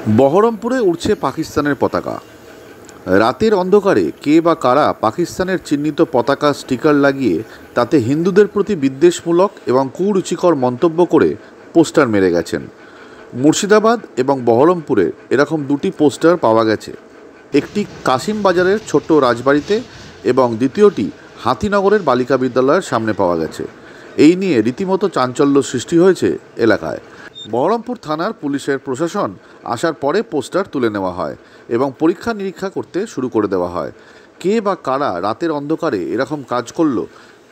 বহরমপুরে উড়ছে পাকিস্তানের পতাকা। রাতের অন্ধকারে কে বা কারা পাকিস্তানের চিহ্নিত পতাকা স্টিকার লাগিয়ে তাতে হিন্দুদের প্রতি বিদ্বেষমূলক এবং কুরুচিকর মন্তব্য করে পোস্টার মেরে গেছেন। মুর্শিদাবাদ এবং বহরমপুরে এরকম দুটি পোস্টার পাওয়া গেছে, একটি কাশিম বাজারের ছোট্ট রাজবাড়িতে এবং দ্বিতীয়টি হাতিনগরের বালিকা বিদ্যালয়ের সামনে পাওয়া গেছে। এই নিয়ে রীতিমতো চাঞ্চল্য সৃষ্টি হয়েছে এলাকায়। বহরমপুর থানার পুলিশের প্রশাসন আসার পরে পোস্টার তুলে নেওয়া হয় এবং পরীক্ষা নিরীক্ষা করতে শুরু করে দেওয়া হয়। কে বা কারা রাতের অন্ধকারে এরকম কাজ করলো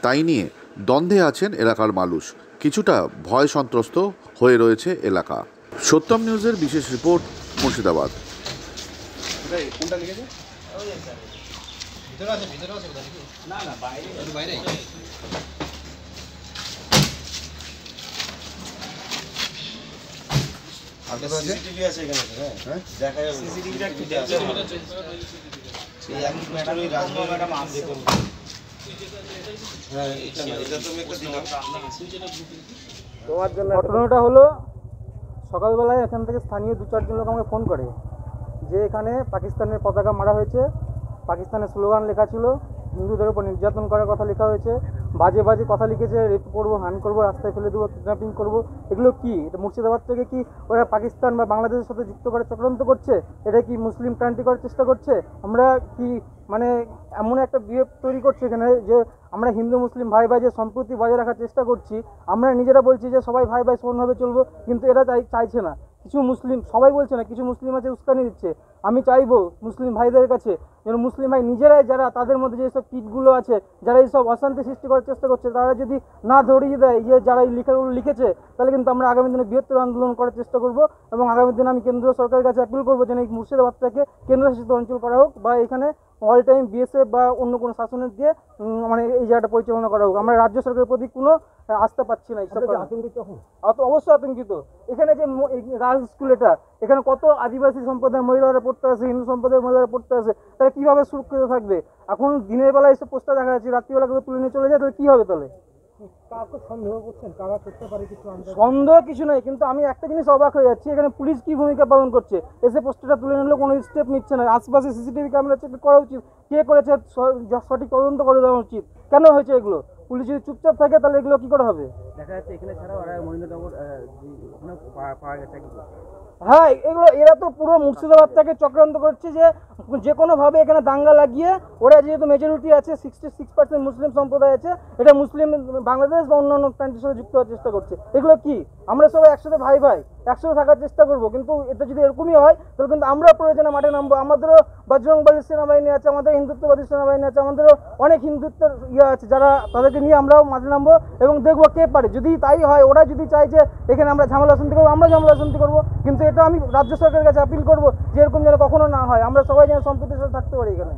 তাই নিয়ে দ্বন্দ্বে আছেন এলাকার মানুষ। কিছুটা ভয় সন্ত্রস্ত হয়ে রয়েছে এলাকা। সত্যম নিউজের বিশেষ রিপোর্ট, মুর্শিদাবাদ। সিসিটিভি আছে এখানে, হ্যাঁ দেখা যাবে। সিসিটিভিটা একটু আছে। এই এক মিনিটের ওই রাজবাড়ি ম্যাডাম আসছে তো। হ্যাঁ এটা তো আমি একটা দিলাম। তোমার জন্য ঘটনাটা হলো, সকালবেলায় এখান থেকে স্থানীয় 2-4 জন লোক আমাকে ফোন করে যে এখানে পাকিস্তানের পতাকা মারা হয়েছে, পাকিস্তানের স্লোগান লেখা ছিল, হিন্দুদের উপর নির্যাতন করার কথা লেখা হয়েছে, বাজে বাজে কথা লিখেছে, রেপ করবো, হান করবো, রাস্তায় ফেলে দেবো, কিডন্যাপিং করবো। এগুলো কি? এটা মুর্শিদাবাদ থেকে কি ওরা পাকিস্তান বা বাংলাদেশের সাথে যুক্ত করে চক্রান্ত করছে? এটা কি মুসলিম ক্রান্তি করার চেষ্টা করছে? আমরা কি মানে এমন একটা বিহেভ তৈরি করছে এখানে যে আমরা হিন্দু মুসলিম ভাই ভাই যে সম্প্রীতি বজায় রাখার চেষ্টা করছি, আমরা নিজেরা বলছি যে সবাই ভাই ভাই সমানভাবে চলবো, কিন্তু এরা চাইছে না। কিছু মুসলিম, সবাই বলছে না, কিছু মুসলিম আছে উস্কানি দিচ্ছে। আমি চাইবো মুসলিম ভাইদের কাছে যেন মুসলিম ভাই নিজেরাই, যারা তাদের মধ্যে যেসব কিটগুলো আছে, যারা এইসব অশান্তি সৃষ্টি করার চেষ্টা করছে, তারা যদি না ধরিয়ে দেয় যে যারা এই লেখাগুলো লিখেছে, তাহলে কিন্তু আমরা আগামী দিনে বৃহত্তর আন্দোলন করার চেষ্টা করব। এবং আগামী দিনে আমি কেন্দ্র সরকারের কাছে অ্যাপিল করবো যেন এই মুর্শিদাবাদটাকে কেন্দ্রশাসিত অঞ্চল করা হোক, বা এখানে অল টাইম বিএসএফ বা অন্য কোনো শাসনের দিয়ে মানে এই জায়গাটা পরিচালনা করা হোক। আমরা রাজ্য সরকারের প্রতি কোনো আস্থা পাচ্ছি না। আতঙ্কিত, অবশ্যই আতঙ্কিত। এখানে যে গার্লস স্কুল, এখানে কত আদিবাসী সম্প্রদায়ের মহিলারা পড়তে আসে, হিন্দু সম্প্রদায়ের মহিলারা পড়তে আসে, তারা কীভাবে সুরক্ষিত থাকবে? এখন দিনের বেলা এসে পোস্টার দেখা যাচ্ছে, রাত্রিবেলা করে তুলে নিয়ে চলে যায়, তাহলে কী হবে? তাহলে কাউকে সন্দেহ করছেন, কারা করতে পারে কিছু? সন্দেহ কিছু নেই, কিন্তু আমি একটা জিনিস অবাক হয়ে যাচ্ছি, এখানে পুলিশ কি ভূমিকা পালন করছে? এসে পোস্টারটা তুলে নিলেও কোনো স্টেপ নিচ্ছে না। আশপাশে সিসিটিভি ক্যামেরা চেক করা উচিত, কে করেছে সঠিক তদন্ত করে দেওয়া উচিত। কেন হয়েছে এগুলো? পুলিশ যদি চুপচাপ থাকে তাহলে এগুলো কি করে হবে? দেখা যাচ্ছে এখানে ছাড়াও মহিলানগর পাওয়া গেছে। হ্যাঁ, এরা তো পুরো মুর্শিদাবাদটাকে চক্রান্ত করছে যে কোনোভাবে এখানে দাঙ্গা লাগিয়ে, ওরা যেহেতু মেজরিটি আছে, 66% মুসলিম সম্প্রদায় আছে, এটা মুসলিম বাংলাদেশ বা অন্যান্য কান্ট্রির সাথে যুক্ত হওয়ার চেষ্টা করছে। এগুলো কি? আমরা সবাই একসাথে ভাই ভাই একসাথে থাকার চেষ্টা করবো, কিন্তু এটা যদি এরকমই হয় তাহলে কিন্তু আমরা প্রয়োজনে মাঠে নামবো। আমাদেরও বজরংবলীর সেনাবাহিনী আছে, আমাদের হিন্দুত্ববাদী সেনাবাহিনী আছে, আমাদেরও অনেক হিন্দুত্বের আছে, যারা তাদেরকে নিয়ে আমরাও মাঠে নামবো এবং দেখবো কে পারে। যদি তাই হয়, ওরা যদি চায় যে এখানে আমরা ঝামেলা শান্তি করবো, আমরা ঝামেলা শান্তি করবো, কিন্তু এটা আমি রাজ্য সরকারের কাছে আপিল করবো যে এরকম যেন কখনো না হয়, আমরা সবাই যেন সম্প্রীতির সাথে থাকতে পারি এখানে।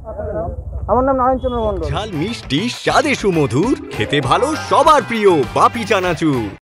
আমার নাম নারায়ণ চন্দ্র মণ্ডল। ঝাল মিষ্টি স্বাদে সুমধুর, খেতে ভালো সবার প্রিয় বাপি চানাচুর।